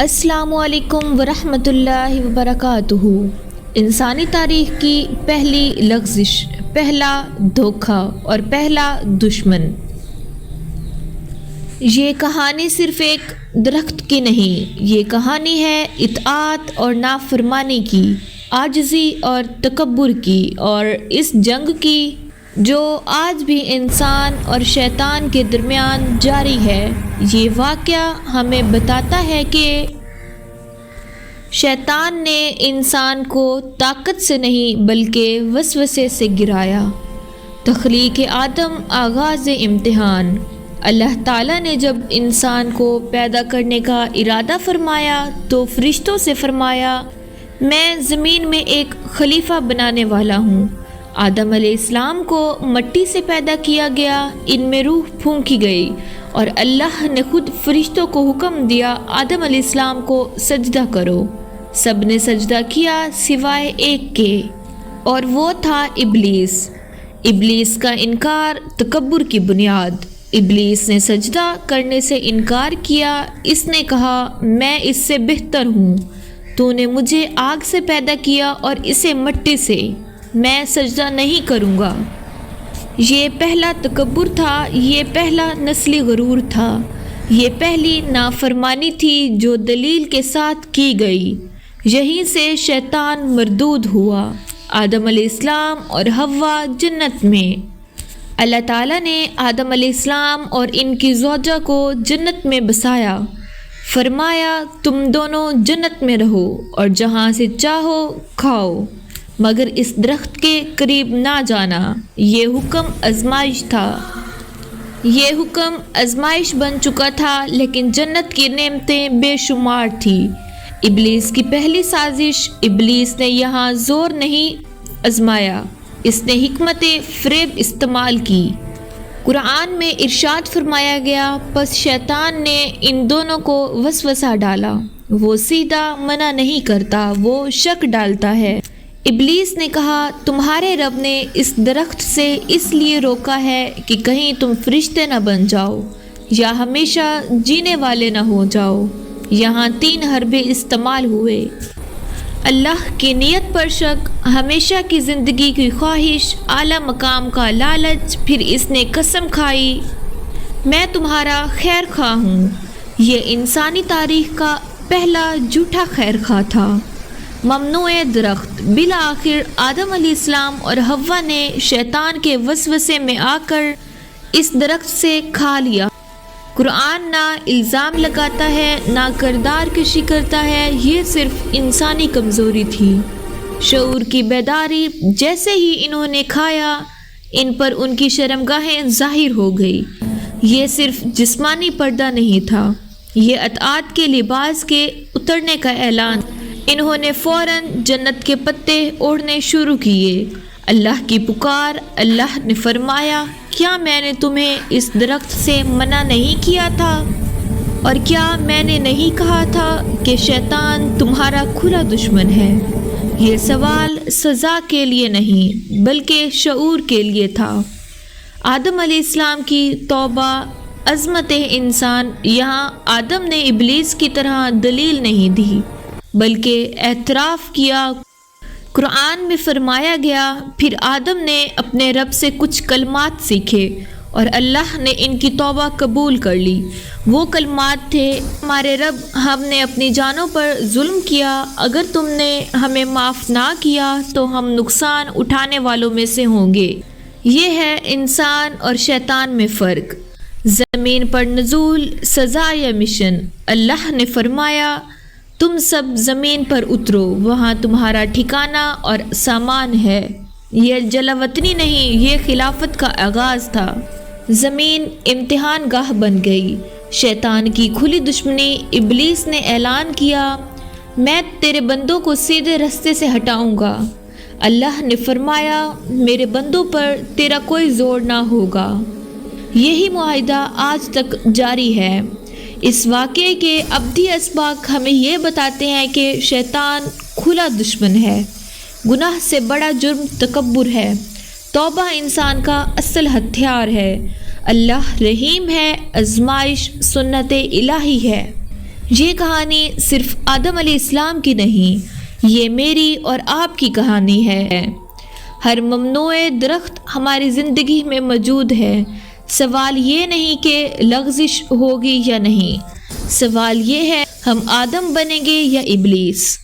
السلام علیکم ورحمۃ اللہ وبرکاتہ۔ انسانی تاریخ کی پہلی لغزش، پہلا دھوکہ اور پہلا دشمن۔ یہ کہانی صرف ایک درخت کی نہیں، یہ کہانی ہے اطاعت اور نافرمانی کی، عاجزی اور تکبر کی، اور اس جنگ کی جو آج بھی انسان اور شیطان کے درمیان جاری ہے۔ یہ واقعہ ہمیں بتاتا ہے کہ شیطان نے انسان کو طاقت سے نہیں بلکہ وسوسے سے گرایا۔ تخلیق آدم آغاز امتحان۔ اللہ تعالیٰ نے جب انسان کو پیدا کرنے کا ارادہ فرمایا تو فرشتوں سے فرمایا، میں زمین میں ایک خلیفہ بنانے والا ہوں۔ آدم علیہ السلام کو مٹی سے پیدا کیا گیا، ان میں روح پھونکی گئی، اور اللہ نے خود فرشتوں کو حکم دیا آدم علیہ السلام کو سجدہ کرو۔ سب نے سجدہ کیا سوائے ایک کے، اور وہ تھا ابلیس۔ ابلیس کا انکار تکبر کی بنیاد۔ ابلیس نے سجدہ کرنے سے انکار کیا۔ اس نے کہا، میں اس سے بہتر ہوں، تو نے مجھے آگ سے پیدا کیا اور اسے مٹی سے، میں سجدہ نہیں کروں گا۔ یہ پہلا تکبر تھا، یہ پہلا نسلی غرور تھا، یہ پہلی نافرمانی تھی جو دلیل کے ساتھ کی گئی۔ یہیں سے شیطان مردود ہوا۔ آدم علیہ السلام اور حوا جنت میں۔ اللہ تعالیٰ نے آدم علیہ السلام اور ان کی زوجہ کو جنت میں بسایا۔ فرمایا، تم دونوں جنت میں رہو اور جہاں سے چاہو کھاؤ، مگر اس درخت کے قریب نہ جانا۔ یہ حکم آزمائش تھا، یہ حکم آزمائش بن چکا تھا، لیکن جنت کی نعمتیں بے شمار تھیں۔ ابلیس کی پہلی سازش۔ ابلیس نے یہاں زور نہیں آزمایا، اس نے حکمت فریب استعمال کی۔ قرآن میں ارشاد فرمایا گیا، پس شیطان نے ان دونوں کو وسوسہ ڈالا۔ وہ سیدھا منع نہیں کرتا، وہ شک ڈالتا ہے۔ ابلیس نے کہا، تمہارے رب نے اس درخت سے اس لیے روکا ہے کہ کہیں تم فرشتے نہ بن جاؤ یا ہمیشہ جینے والے نہ ہو جاؤ۔ یہاں 3 حربے استعمال ہوئے۔ اللہ کی نیت پر شک، ہمیشہ کی زندگی کی خواہش، اعلیٰ مقام کا لالچ، پھر اس نے قسم کھائی، میں تمہارا خیر خواہ ہوں۔ یہ انسانی تاریخ کا پہلا جھوٹا خیر خواہ تھا۔ ممنوع درخت۔ بالآخر آدم علیہ السلام اور حوا نے شیطان کے وسوسے میں آ کر اس درخت سے کھا لیا۔ قرآن نہ الزام لگاتا ہے، نہ کردار کشی کرتا ہے، یہ صرف انسانی کمزوری تھی، شعور کی بیداری۔ جیسے ہی انہوں نے کھایا، ان پر ان کی شرمگاہیں ظاہر ہو گئی۔ یہ صرف جسمانی پردہ نہیں تھا، یہ اطاعت کے لباس کے اترنے کا اعلان۔ انہوں نے فوراً جنت کے پتے اوڑھنے شروع کیے۔ اللہ کی پکار۔ اللہ نے فرمایا، کیا میں نے تمہیں اس درخت سے منع نہیں کیا تھا؟ اور کیا میں نے نہیں کہا تھا کہ شیطان تمہارا کھلا دشمن ہے؟ یہ سوال سزا کے لیے نہیں بلکہ شعور کے لیے تھا۔ آدم علیہ السلام کی توبہ، عظمت انسان۔ یہاں آدم نے ابلیس کی طرح دلیل نہیں دی بلکہ اعتراف کیا۔ قرآن میں فرمایا گیا، پھر آدم نے اپنے رب سے کچھ کلمات سیکھے اور اللہ نے ان کی توبہ قبول کر لی۔ وہ کلمات تھے، ہمارے رب، ہم نے اپنی جانوں پر ظلم کیا، اگر تم نے ہمیں معاف نہ کیا تو ہم نقصان اٹھانے والوں میں سے ہوں گے۔ یہ ہے انسان اور شیطان میں فرق۔ زمین پر نزول، سزا یا مشن۔ اللہ نے فرمایا، تم سب زمین پر اترو، وہاں تمہارا ٹھکانہ اور سامان ہے۔ یہ جلاوطنی نہیں، یہ خلافت کا آغاز تھا۔ زمین امتحان گاہ بن گئی۔ شیطان کی کھلی دشمنی۔ ابلیس نے اعلان کیا، میں تیرے بندوں کو سیدھے رستے سے ہٹاؤں گا۔ اللہ نے فرمایا، میرے بندوں پر تیرا کوئی زور نہ ہوگا۔ یہی معاہدہ آج تک جاری ہے۔ اس واقعے کے ابدی اسباق ہمیں یہ بتاتے ہیں کہ شیطان کھلا دشمن ہے۔ گناہ سے بڑا جرم تکبر ہے۔ توبہ انسان کا اصل ہتھیار ہے۔ اللہ رحیم ہے، آزمائش سنت الہی ہے۔ یہ کہانی صرف آدم علیہ السلام کی نہیں، یہ میری اور آپ کی کہانی ہے۔ ہر ممنوع درخت ہماری زندگی میں موجود ہے۔ سوال یہ نہیں کہ لغزش ہوگی یا نہیں، سوال یہ ہے ہم آدم بنیں گے یا ابلیس۔